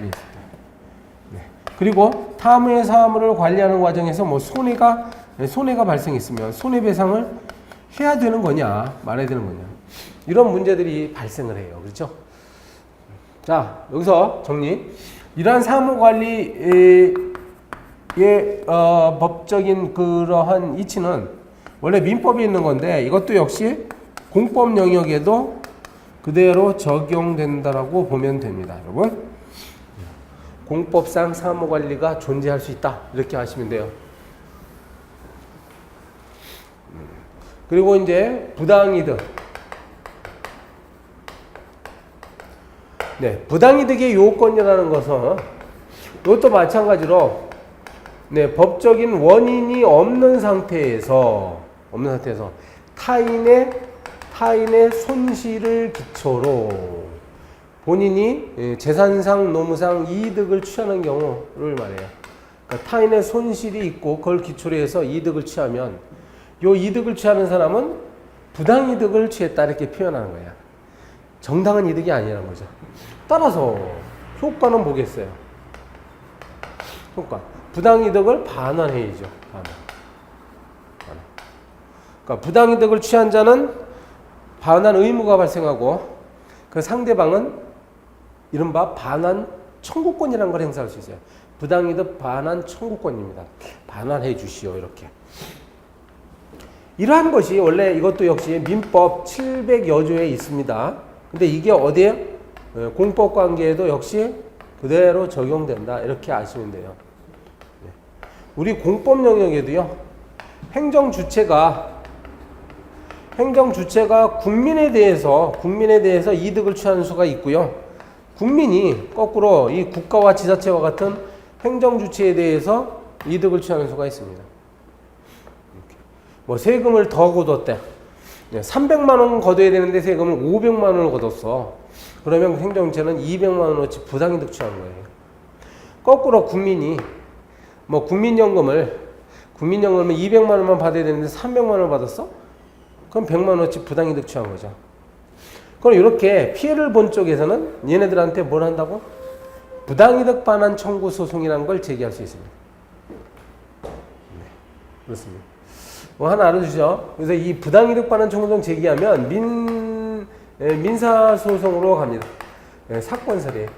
[SPEAKER 1] 네. 그리고 타인의 사무를 관리하는 과정에서 뭐 손해가 발생했으면 손해배상을 해야 되는 거냐 말아야 되는 거냐. 이런 문제들이 발생을 해요. 그렇죠? 자, 여기서 정리. 이러한 사무관리의 법적인 그러한 이치는 원래 민법에 있는 건데 이것도 역시 공법 영역에도 그대로 적용된다라고 보면 됩니다, 여러분. 공법상 사무관리가 존재할 수 있다 이렇게 하시면 돼요. 그리고 이제 부당이득. 네, 부당이득의 요건이라는 것은 이것도 마찬가지로 네, 법적인 원인이 없는 상태에서 타인의 손실을 기초로 본인이 재산상, 노무상 이득을 취하는 경우를 말해요. 그러니까 타인의 손실이 있고 그걸 기초로 해서 이득을 취하면 요 이득을 취하는 사람은 부당이득을 취했다 이렇게 표현하는 거야. 정당한 이득이 아니라는 거죠. 따라서 효과는 뭐겠어요? 효과. 부당이득을 반환해야죠. 반환. 그러니까 부당이득을 취한 자는 반환 의무가 발생하고 그 상대방은 이른바 반환 청구권이라는 걸 행사할 수 있어요. 부당이득 반환 청구권입니다. 반환해 주시오 이렇게. 이러한 것이 원래 이것도 역시 민법 700여 조에 있습니다. 근데 이게 어디에? 공법관계에도 역시 그대로 적용된다 이렇게 아시면 돼요. 우리 공법 영역에도요. 행정주체가 국민에 대해서 이득을 취하는 수가 있고요. 국민이 거꾸로 이 국가와 지자체와 같은 행정주체에 대해서 이득을 취하는 수가 있습니다. 뭐 세금을 더 거뒀대. 300만 원 거둬야 되는데 세금을 500만 원을 거뒀어. 그러면 행정주체는 200만 원어치 부당이득 취하는 거예요. 거꾸로 국민이 뭐 국민연금을 200만 원만 받아야 되는데 300만 원을 받았어? 그럼 100만 원어치 부당이득 취한 거죠. 그럼 이렇게 피해를 본 쪽에서는 얘네들한테 뭘 한다고? 부당이득 반환 청구 소송이라는 걸 제기할 수 있습니다. 네, 그렇습니다. 뭐 하나 알아주죠. 그래서 이 부당이득 반환 청구소송 제기하면 민사소송으로 갑니다. 사건설이에요.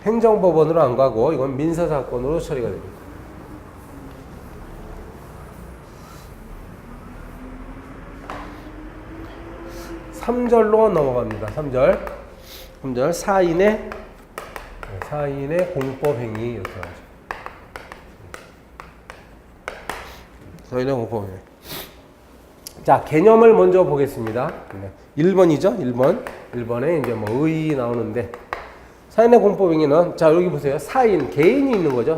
[SPEAKER 1] 행정법원으로 안 가고 이건 민사사건으로 처리가 됩니다. (3절로) 넘어갑니다. 3절 사인의 공법행위 이렇게 하죠. 사인의 공법행위. 자, 개념을 먼저 보겠습니다. 1번이죠. 1번에 이제 뭐 의 나오는데 사인의 공법행위는 자 여기 보세요. 사인 개인이 있는 거죠.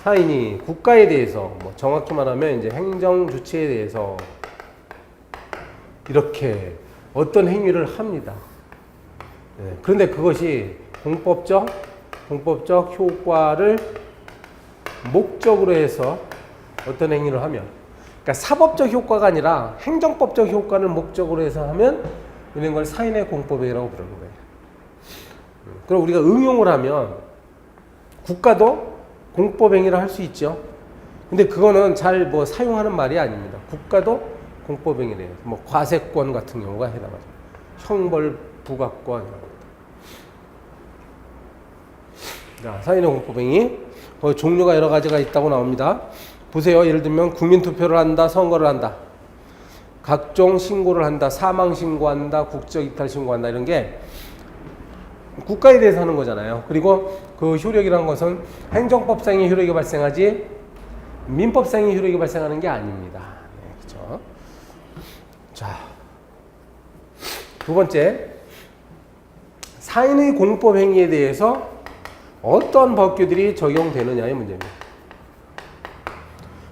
[SPEAKER 1] 사인이 국가에 대해서 뭐 정확히 말하면 이제 행정 주체에 대해서 이렇게 어떤 행위를 합니다. 그런데 그것이 공법적 효과를 목적으로 해서 어떤 행위를 하면, 그러니까 사법적 효과가 아니라 행정법적 효과를 목적으로 해서 하면 이런 걸 사인의 공법행위라고 부르는 거예요. 그럼 우리가 응용을 하면 국가도 공법행위를 할 수 있죠. 근데 그거는 잘 뭐 사용하는 말이 아닙니다. 국가도 공법행위래요. 뭐 과세권 같은 경우가 해당하죠. 형벌 부과권. 자, 사인의 공법행위. 종류가 여러 가지가 있다고 나옵니다. 보세요. 예를 들면 국민투표를 한다, 선거를 한다, 각종 신고를 한다, 사망 신고한다, 국적 이탈 신고한다 이런 게 국가에 대해서 하는 거잖아요. 그리고 그 효력이라는 것은 행정법상의 효력이 발생하지 민법상의 효력이 발생하는 게 아닙니다. 네, 그렇죠. 자, 두 번째, 사인의 공법 행위에 대해서 어떤 법규들이 적용되느냐의 문제입니다.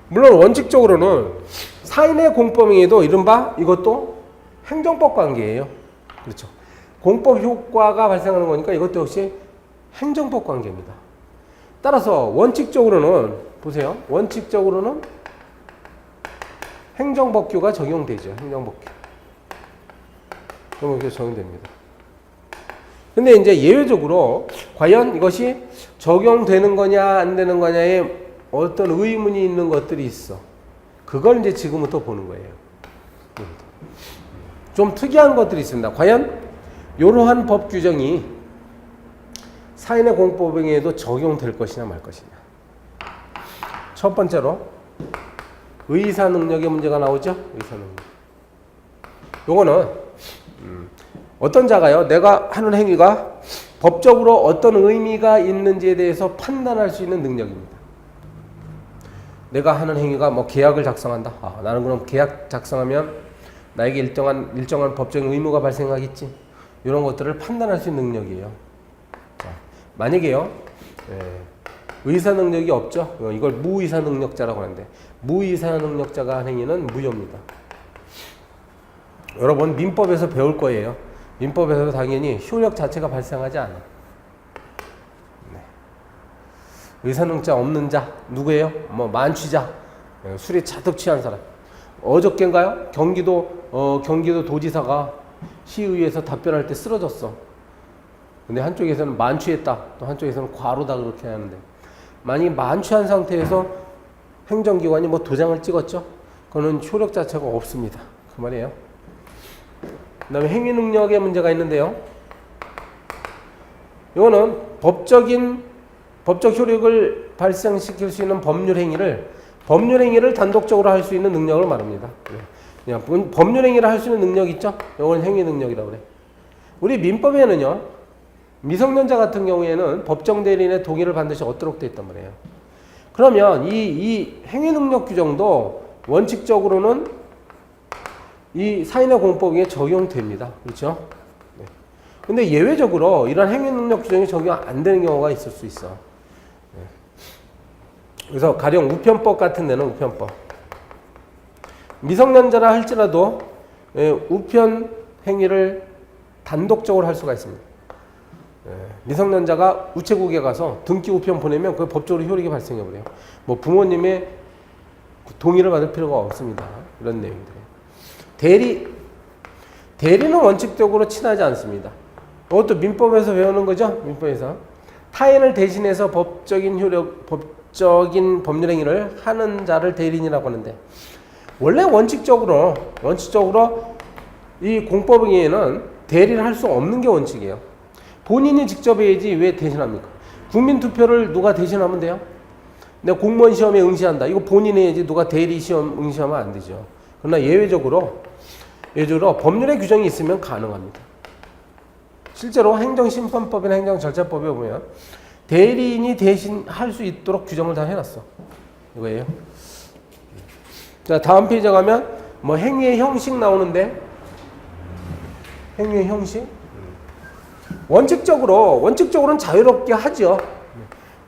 [SPEAKER 1] 물론 원칙적으로는 사인의 공법 행위도 이른바 이것도 행정법 관계예요. 그렇죠. 공법 효과가 발생하는 거니까 이것도 역시 행정법 관계입니다. 따라서 원칙적으로는 보세요. 원칙적으로는 행정법규가 적용되죠. 행정법규. 행정법규가 적용됩니다. 근데 이제 예외적으로 과연 이것이 적용되는 거냐 안 되는 거냐에 어떤 의문이 있는 것들이 있어. 그걸 이제 지금부터 보는 거예요. 좀 특이한 것들이 있습니다. 과연 이러한 법 규정이 사인의 공법행위에도 적용될 것이냐 말 것이냐. 첫 번째로 의사 능력의 문제가 나오죠. 의사 능력. 요거는 어떤 자가요, 내가 하는 행위가 법적으로 어떤 의미가 있는지에 대해서 판단할 수 있는 능력입니다. 내가 하는 행위가 뭐 계약을 작성한다. 나는 그럼 계약 작성하면 나에게 일정한 법적인 의무가 발생하겠지. 이런 것들을 판단할 수 있는 능력이에요. 자, 만약에요, 의사 능력이 없죠. 이걸 무의사 능력자라고 하는데, 무의사 능력자가 한 행위는 무효입니다. 여러분 민법에서 배울 거예요. 민법에서 당연히 효력 자체가 발생하지 않아. 네. 의사능력자 없는 자 누구예요? 뭐 만취자, 술에 잔뜩 취한 사람. 어저께인가요? 경기도 도지사가 시의회에서 답변할 때 쓰러졌어. 근데 한쪽에서는 만취했다, 또 한쪽에서는 과로다 그렇게 하는데, 만약에 만취한 상태에서 행정기관이 뭐 도장을 찍었죠? 그거는 효력 자체가 없습니다. 그 말이에요. 그 다음에 행위능력의 문제가 있는데요. 이거는 법적 효력을 발생시킬 수 있는 법률 행위를 단독적으로 할 수 있는 능력을 말합니다. 그냥 법률 행위를 할 수 있는 능력 있죠? 이건 행위능력이라고 그래. 우리 민법에는요, 미성년자 같은 경우에는 법정 대리인의 동의를 반드시 얻도록 되어 있단 말이에요. 그러면 이 행위능력 규정도 원칙적으로는 이 사인의 공법에 적용됩니다. 그렇죠? 네. 근데 예외적으로 이런 행위능력 규정이 적용 안 되는 경우가 있을 수 있어. 네. 그래서 가령 우편법 같은 데는 우편법. 미성년자라 할지라도 우편 행위를 단독적으로 할 수가 있습니다. 미성년자가 우체국에 가서 등기 우편 보내면 그 법적으로 효력이 발생해버려요. 뭐 부모님의 동의를 받을 필요가 없습니다. 이런 내용들. 대리는 원칙적으로 친하지 않습니다. 그것도 민법에서 배우는 거죠. 민법에서 타인을 대신해서 법적인 법률 행위를 하는 자를 대리인이라고 하는데, 원래 원칙적으로 이 공법행위에는 대리를 할 수 없는 게 원칙이에요. 본인이 직접 해야지 왜 대신합니까? 국민투표를 누가 대신하면 돼요? 내가 공무원 시험에 응시한다. 이거 본인이 해야지 누가 대리 시험 응시하면 안 되죠. 그러나 예외적으로 법률의 규정이 있으면 가능합니다. 실제로 행정심판법이나 행정절차법에 보면 대리인이 대신 할 수 있도록 규정을 다 해놨어. 이거예요. 자, 다음 페이지에 가면 뭐 행위의 형식 나오는데, 행위의 형식? 원칙적으로는 자유롭게 하죠.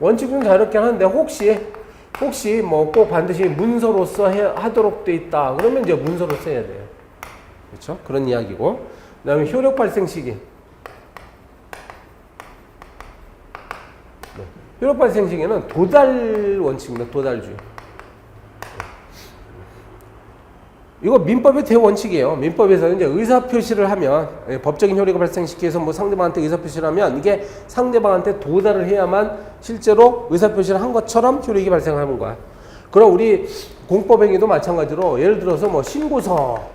[SPEAKER 1] 원칙적으로는 자유롭게 하는데, 혹시 뭐 꼭 반드시 문서로서 하도록 돼 있다. 그러면 이제 문서로서 해야 돼요. 그렇죠? 그런 이야기고. 그 다음에 효력 발생 시기. 네. 효력 발생 시기는 도달 원칙입니다. 도달주의. 이거 민법의 대원칙이에요. 민법에서는 이제 의사표시를 하면, 법적인 효력을 발생시키기 위해서 뭐 상대방한테 의사표시를 하면 이게 상대방한테 도달을 해야만 실제로 의사표시를 한 것처럼 효력이 발생하는 거야. 그럼 우리 공법행위도 마찬가지로, 예를 들어서 뭐 신고서,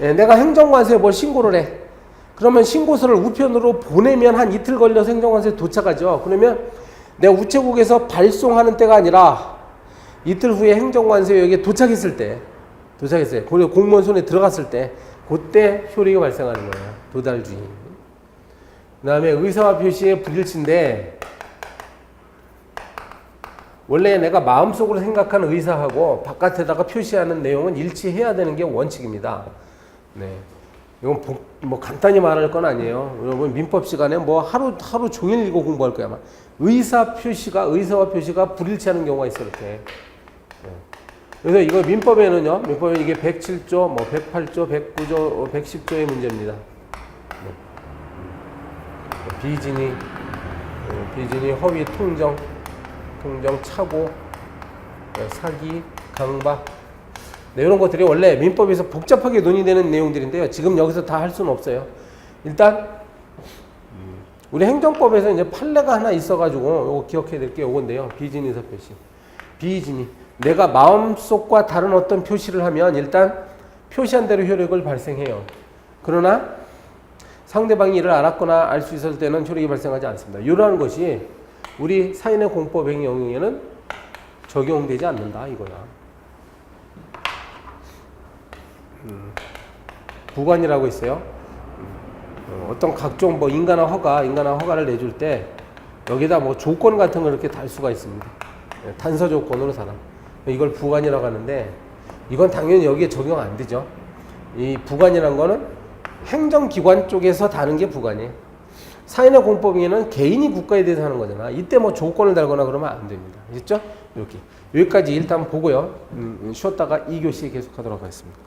[SPEAKER 1] 내가 행정관서에 뭘 신고를 해. 그러면 신고서를 우편으로 보내면 한 이틀 걸려서 행정관서에 도착하죠. 그러면 내가 우체국에서 발송하는 때가 아니라 이틀 후에 행정관서에 여기에 도착했을 때, 그리고 공무원 손에 들어갔을 때, 그때 효력이 발생하는 거예요. 도달주의. 그 다음에 의사와 표시의 불일치인데, 원래 내가 마음속으로 생각하는 의사하고 바깥에다가 표시하는 내용은 일치해야 되는 게 원칙입니다. 네. 이건 뭐 간단히 말할 건 아니에요. 여러분 민법 시간에 뭐 하루 종일 이거 공부할 거야. 의사와 표시가 불일치하는 경우가 있어, 이렇게. 네. 그래서 이거 민법에는요, 이게 107조, 뭐 108조, 109조, 110조의 문제입니다. 네. 비진이, 허위, 통정, 착오, 사기, 강박. 네, 이런 것들이 원래 민법에서 복잡하게 논의되는 내용들인데요. 지금 여기서 다 할 수는 없어요. 일단 우리 행정법에서 이제 판례가 하나 있어가지고 요거 기억해야 될 게 요건데요. 비진이 의사 표시. 비진이. 내가 마음속과 다른 어떤 표시를 하면 일단 표시한 대로 효력을 발생해요. 그러나 상대방이 이를 알았거나 알 수 있을 때는 효력이 발생하지 않습니다. 이러한 것이 우리 사인의 공법행위 영역에는 적용되지 않는다 이거야. 부관이라고 있어요. 어떤 각종 뭐 인간화 허가를 내줄 때 여기다 뭐 조건 같은 걸 이렇게 달 수가 있습니다. 단서 조건으로 달아. 이걸 부관이라고 하는데 이건 당연히 여기에 적용 안 되죠. 이 부관이라는 거는 행정기관 쪽에서 다는 게 부관이에요. 사인의 공법에는 개인이 국가에 대해서 하는 거잖아. 이때 뭐 조건을 달거나 그러면 안 됩니다. 됐죠? 이렇게. 여기까지 일단 보고요. 쉬었다가 2교시 계속하도록 하겠습니다.